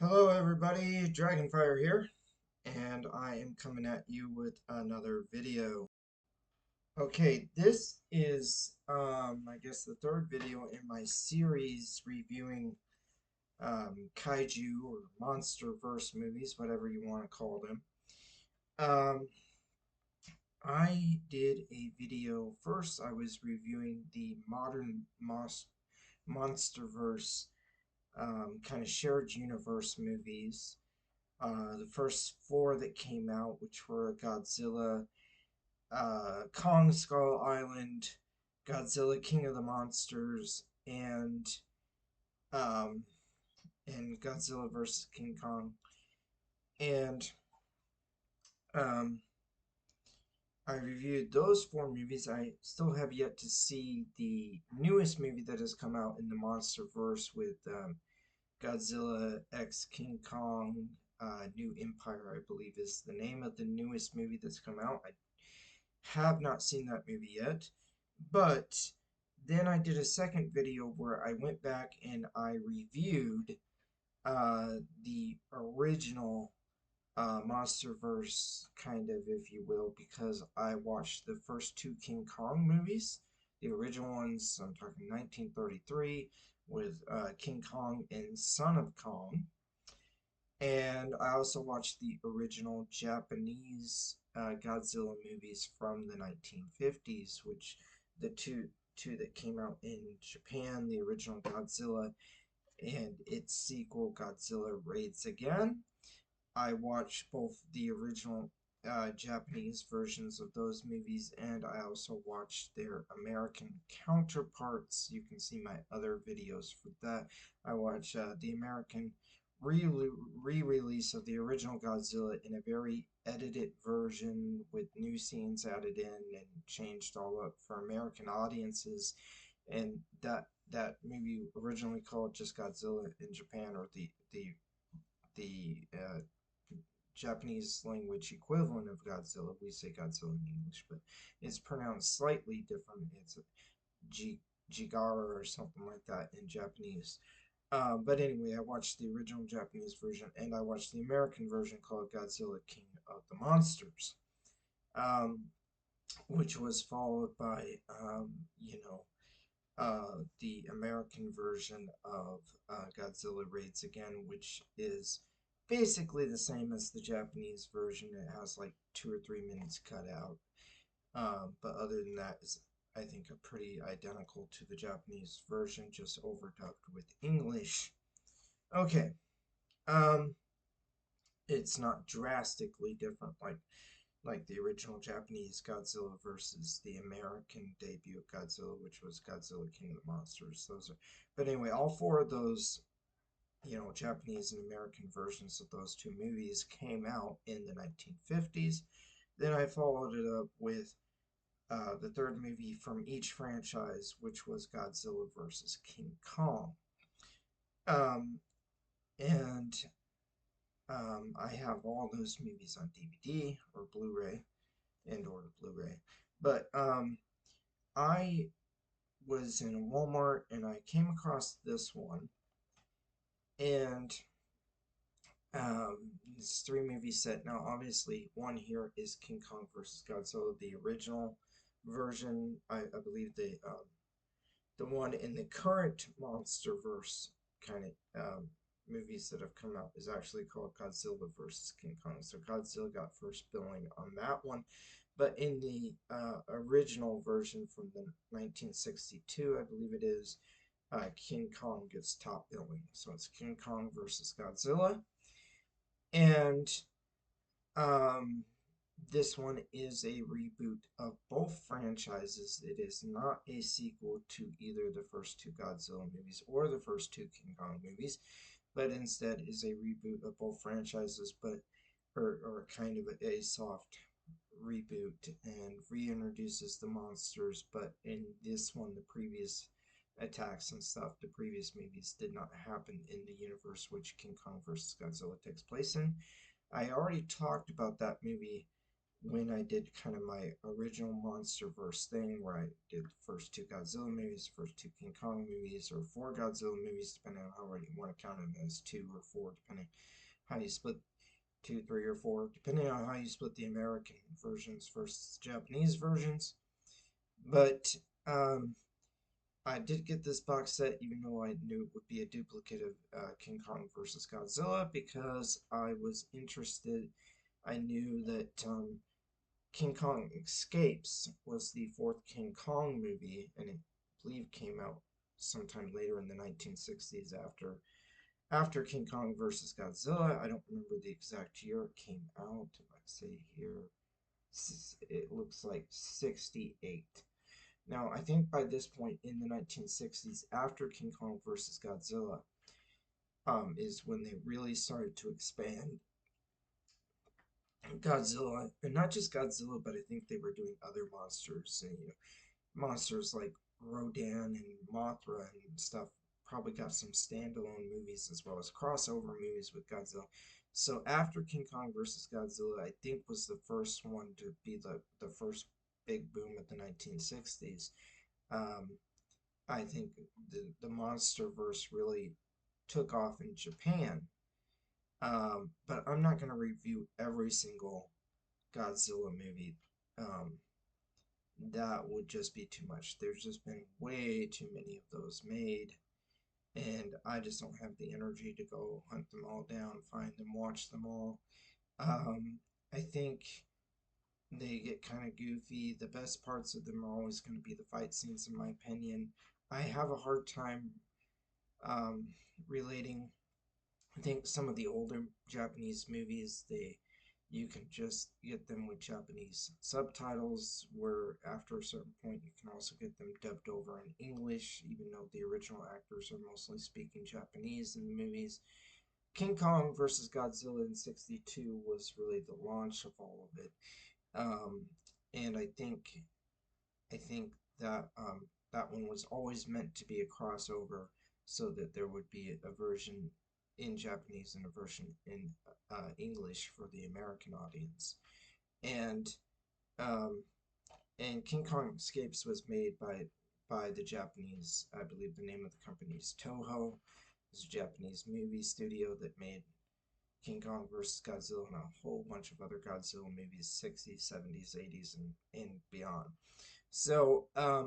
Hello everybody, Dragonfire here, and I am coming at you with another video. Okay, this is I guess the third video in my series reviewing kaiju or monster-verse movies, whatever you want to call them. Um, I did a video first. I was reviewing the modern monster-verse kind of shared universe movies. The first four that came out, which were Godzilla, Kong Skull Island, Godzilla King of the Monsters, um, and Godzilla vs. King Kong. And um, I reviewed those four movies. I still have yet to see the newest movie that has come out in the MonsterVerse with Godzilla X King Kong. New Empire, I believe, is the name of the newest movie that's come out. I have not seen that movie yet, but then I did a second video where I went back and I reviewed the original MonsterVerse, kind of, if you will, because I watched the first two King Kong movies, the original ones. I'm talking 1933 with King Kong and Son of Kong. And I also watched the original Japanese Godzilla movies from the 1950s, which the two that came out in Japan, the original Godzilla and its sequel, Godzilla Raids Again. I watched both the original Japanese versions of those movies, and I also watched their American counterparts. You can see my other videos for that. I watched the American re-release of the original Godzilla in a very edited version with new scenes added in and changed all up for American audiences. And that movie originally called just Godzilla in Japan, or the Japanese language equivalent of Godzilla. We say Godzilla in English, but it's pronounced slightly different. It's Jigara or something like that in Japanese. But anyway, I watched the original Japanese version and I watched the American version called Godzilla King of the Monsters, um, which was followed by, the American version of Godzilla Raids Again, which is basically the same as the Japanese version. It has like 2 or 3 minutes cut out. But other than that, is I think a pretty identical to the Japanese version, just overdubbed with English. Okay. Um, it's not drastically different like the original Japanese Godzilla versus the American debut of Godzilla, which was Godzilla King of the Monsters. But anyway, all four of those, Japanese and American versions of those two movies came out in the 1950s. Then I followed it up with the third movie from each franchise, which was Godzilla versus King Kong. Um, and I have all those movies on DVD or Blu-ray and/or Blu-ray. But I was in a Walmart and I came across this one, and it's 3 movie set. Now, obviously, one here is King Kong versus Godzilla, the original version. I believe the one in the current MonsterVerse kind of movies that have come out is actually called Godzilla versus King Kong. So Godzilla got first billing on that one. But in the original version from the 1962, I believe it is, King Kong gets top billing. So it's King Kong versus Godzilla. And um, this one is a reboot of both franchises. It is not a sequel to either the first two Godzilla movies or the first two King Kong movies, but instead is a reboot of both franchises, but or kind of a soft reboot, and reintroduces the monsters. But in this one, the previous attacks and stuff, the previous movies did not happen in the universe which King Kong vs. Godzilla takes place in. I already talked about that movie when I did kind of my original MonsterVerse thing, where I did the first two Godzilla movies, the first two King Kong movies, or four Godzilla movies, depending on how you want to count them as two or four, depending how you split two, three, or four, depending on how you split the American versions versus Japanese versions. But um, I did get this box set, even though I knew it would be a duplicate of King Kong versus Godzilla, because I was interested. I knew that King Kong Escapes was the fourth King Kong movie, and it, I believe, came out sometime later in the 1960s after King Kong versus Godzilla. I don't remember the exact year it came out. Let's see here. It looks like 68. Now, I think by this point in the 1960s, after King Kong versus Godzilla, is when they really started to expand Godzilla, and not just Godzilla, but I think they were doing other monsters, and monsters like Rodan and Mothra and stuff. Probably got some standalone movies as well as crossover movies with Godzilla. So after King Kong versus Godzilla, I think was the first one to be the first big boom of the 1960s. Um, I think the MonsterVerse really took off in Japan. But I'm not going to review every single Godzilla movie. Um, that would just be too much. There's just been way too many of those made, and I just don't have the energy to go hunt them all down, find them, watch them all. Um, I think they get kind of goofy. The best parts of them are always going to be the fight scenes, in my opinion. I have a hard time um, relating. I think some of the older Japanese movies, you can just get them with Japanese subtitles, where after a certain point you can also get them dubbed over in English, even though the original actors are mostly speaking Japanese in the movies. King Kong versus Godzilla in '62 was really the launch of all of it. Um, and I think that that one was always meant to be a crossover, so that there would be a version in Japanese and a version in English for the American audience. And um, and King Kong Escapes was made by the Japanese. I believe the name of the company is Toho. It's a Japanese movie studio that made King Kong versus Godzilla and a whole bunch of other Godzilla movies, 60s, 70s, 80s, and beyond. So, uh,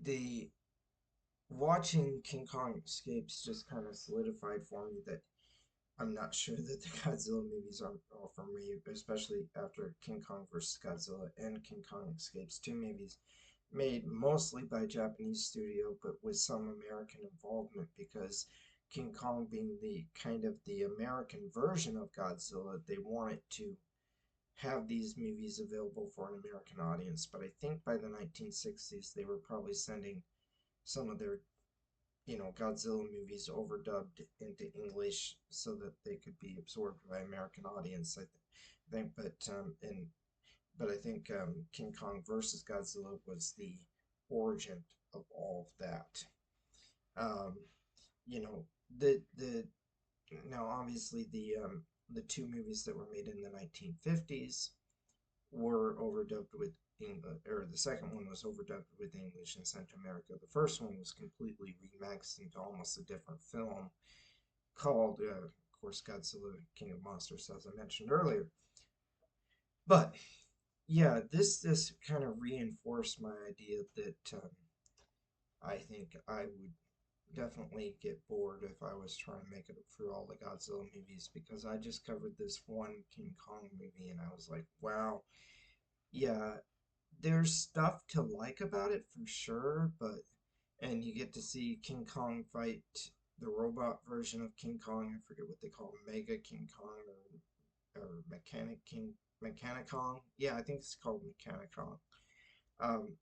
the watching King Kong Escapes just kind of solidified for me that I'm not sure that the Godzilla movies are for me, especially after King Kong vs. Godzilla and King Kong Escapes, two movies made mostly by Japanese studio, but with some American involvement, because King Kong being the kind of the American version of Godzilla, they wanted to have these movies available for an American audience. But I think by the 1960s, they were probably sending some of their Godzilla movies overdubbed into English so that they could be absorbed by American audience. I think, but I think King Kong versus Godzilla was the origin of all of that. Um, you know, the now obviously the two movies that were made in the 1950s were overdubbed with English, or the second one was overdubbed with English and sent to America. The first one was completely remixed into almost a different film called, of course, Godzilla King of Monsters, as I mentioned earlier. But yeah, this kind of reinforced my idea that I think I would definitely get bored if I was trying to make it through all the Godzilla movies, because I just covered this one King Kong movie and I was like, wow, yeah, there's stuff to like about it for sure, but and you get to see King Kong fight the robot version of King Kong. I forget what they call him, Mega King Kong or Mechanic Kong. Yeah, I think it's called Mechanic Kong.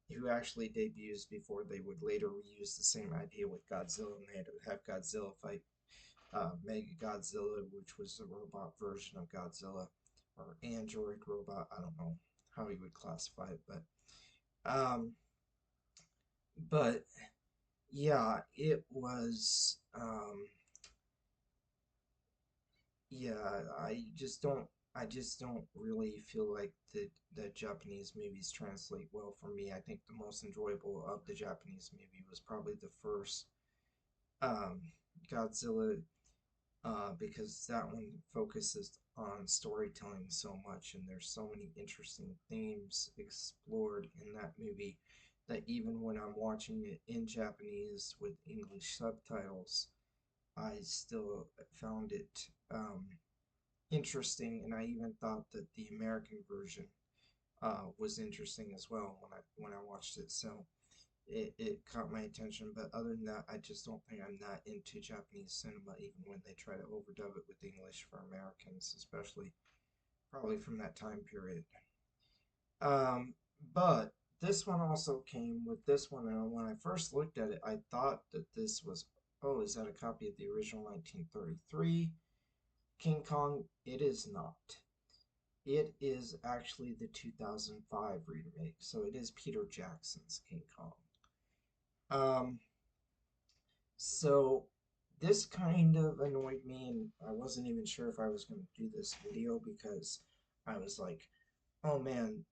Who actually debuts before they would later reuse the same idea with Godzilla, and they had to have Godzilla fight Mega Godzilla, which was the robot version of Godzilla, or android robot. I don't know how you would classify it, um, but yeah, it was Yeah, I just don't really feel like the Japanese movies translate well for me. I think the most enjoyable of the Japanese movie was probably the first um Godzilla, because that one focuses on storytelling so much, and there's so many interesting themes explored in that movie that even when I'm watching it in Japanese with English subtitles, I still found it interesting, and I even thought that the American version was interesting as well when I watched it. So it caught my attention. But other than that, I just don't think I'm that into Japanese cinema, even when they try to overdub it with English for Americans, especially probably from that time period. Um, but this one also came with this one, and when I first looked at it, I thought that this was, oh, is that a copy of the original 1933 King Kong? It is not. It is actually the 2005 remake, so it is Peter Jackson's King Kong. Um, so this kind of annoyed me, and I wasn't even sure if I was going to do this video because I was like, oh man,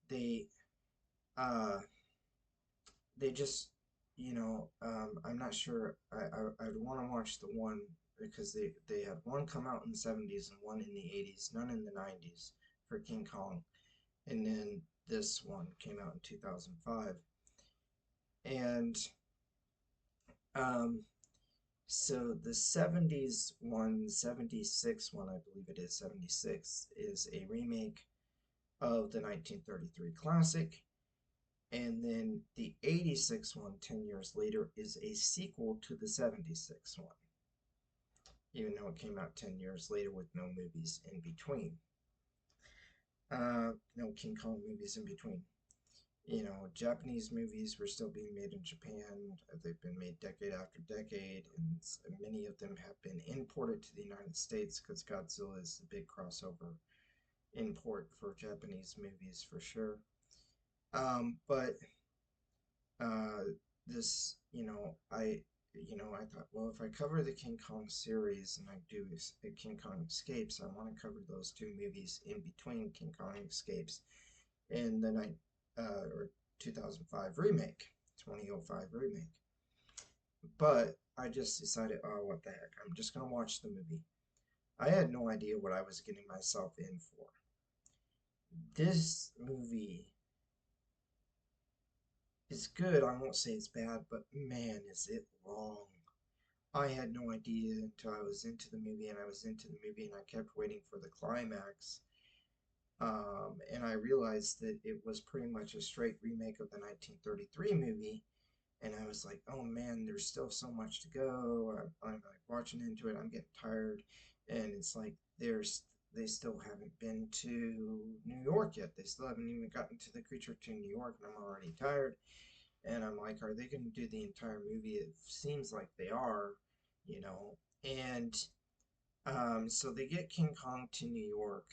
uh, they just, I'm not sure. I'd want to watch the one because they had one come out in the 70s and one in the 80s, none in the 90s for King Kong. And then this one came out in 2005. And um, so the 70s one, 76 one, I believe it is 76, is a remake of the 1933 classic. And then the 86 one, 10 years later, is a sequel to the 76 one, even though it came out 10 years later with no movies in between. No King Kong movies in between. Japanese movies were still being made in Japan. They've been made decade after decade, and many of them have been imported to the United States because Godzilla is the big crossover import for Japanese movies for sure. But uh, this, I thought, well, if I cover the King Kong series and I do King Kong Escapes, I want to cover those two movies in between King Kong Escapes and the night or 2005 remake, 2005 remake. But I just decided, oh, what the heck? I'm just gonna watch the movie. I had no idea what I was getting myself in for. This movie is good. I won't say it's bad, but man, is it long. I had no idea until I was into the movie, and I was into the movie, and I kept waiting for the climax. And I realized that it was pretty much a straight remake of the 1933 movie. And I was like, oh man, there's still so much to go. I'm like watching into it, I'm getting tired. And it's like they still haven't been to New York yet. They still haven't even gotten to the creature to New York, and I'm already tired. And I'm like, are they going to do the entire movie? It seems like they are, you know. And so they get King Kong to New York,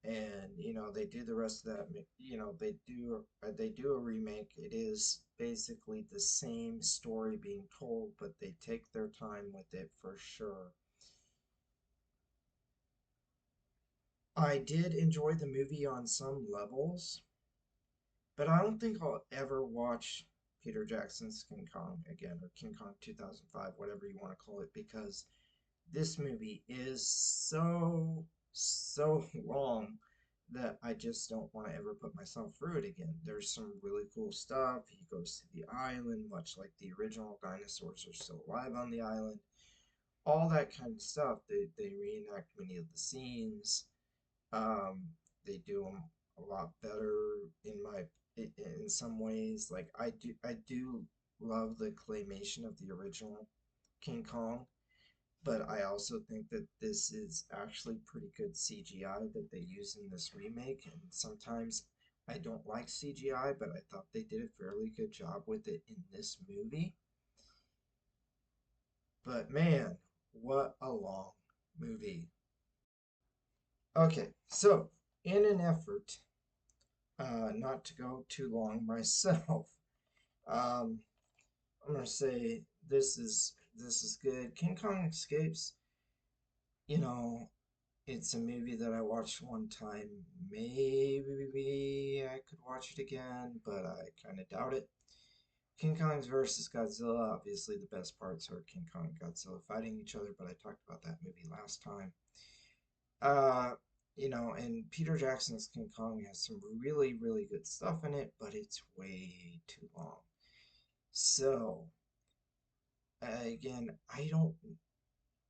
and they do the rest of that. They do a remake. It is basically the same story being told, but they take their time with it for sure. I did enjoy the movie on some levels, but I don't think I'll ever watch Peter Jackson's King Kong again, or King Kong 2005, whatever you want to call it, because this movie is so long that I just don't want to ever put myself through it again. There's some really cool stuff. He goes to the island, much like the original dinosaurs are still alive on the island. All that kind of stuff. They reenact many of the scenes. Um, they do them a lot better in some ways. Like I do love the claymation of the original King Kong, but I also think that this is actually pretty good CGI that they use in this remake. And sometimes I don't like CGI, but I thought they did a fairly good job with it in this movie. But man, what a long movie. Okay, so in an effort not to go too long myself, um, I'm gonna say this is good. King Kong Escapes, you know, It's a movie that I watched one time. Maybe I could watch it again, but I kind of doubt it. King Kong's versus Godzilla. Obviously, the best parts are King Kong and Godzilla fighting each other, but I talked about that movie last time. Uh, and Peter Jackson's King Kong has some really, really good stuff in it, but it's way too long. So, again, I don't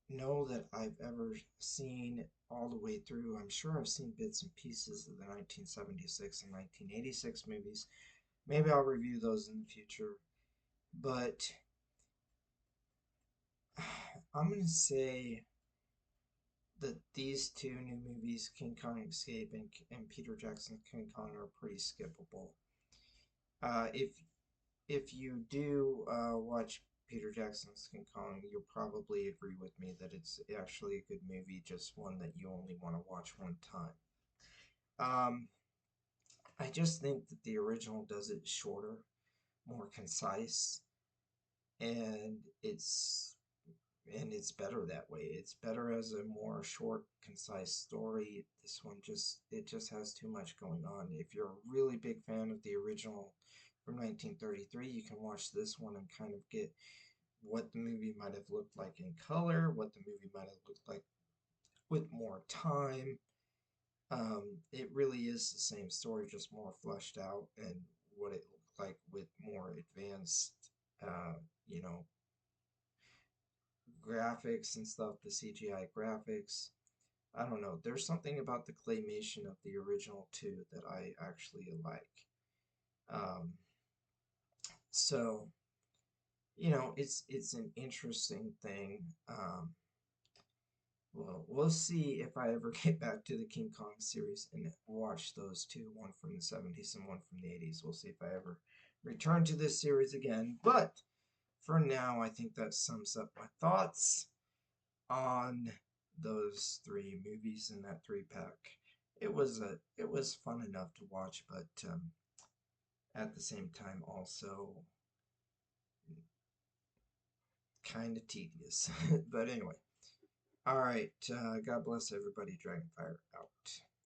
know that I've ever seen all the way through. I'm sure I've seen bits and pieces of the 1976 and 1986 movies. Maybe I'll review those in the future. But I'm going to say that these two new movies, King Kong Escape and Peter Jackson's King Kong, are pretty skippable. If you do watch Peter Jackson's King Kong, you'll probably agree with me that it's actually a good movie, just one that you only want to watch one time. Um, I just think that the original does it shorter, more concise, and it's better that way. It's better as a more short, concise story. This one just has too much going on. If you're a really big fan of the original from 1933, you can watch this one and kind of get what the movie might have looked like in color, what the movie might have looked like with more time. It really is the same story, just more fleshed out, and what it looked like with more advanced, uh, you know, graphics and stuff, the CGI graphics. I don't know. There's something about the claymation of the original too that I actually like. Um, so it's an interesting thing. Well, we'll see if I ever get back to the King Kong series and watch those two, one from the 70s and one from the 80s. We'll see if I ever return to this series again. But for now, I think that sums up my thoughts on those three movies in that three pack. It was fun enough to watch, but at the same time also kind of tedious. But anyway, all right. God bless everybody. Dragonfire out.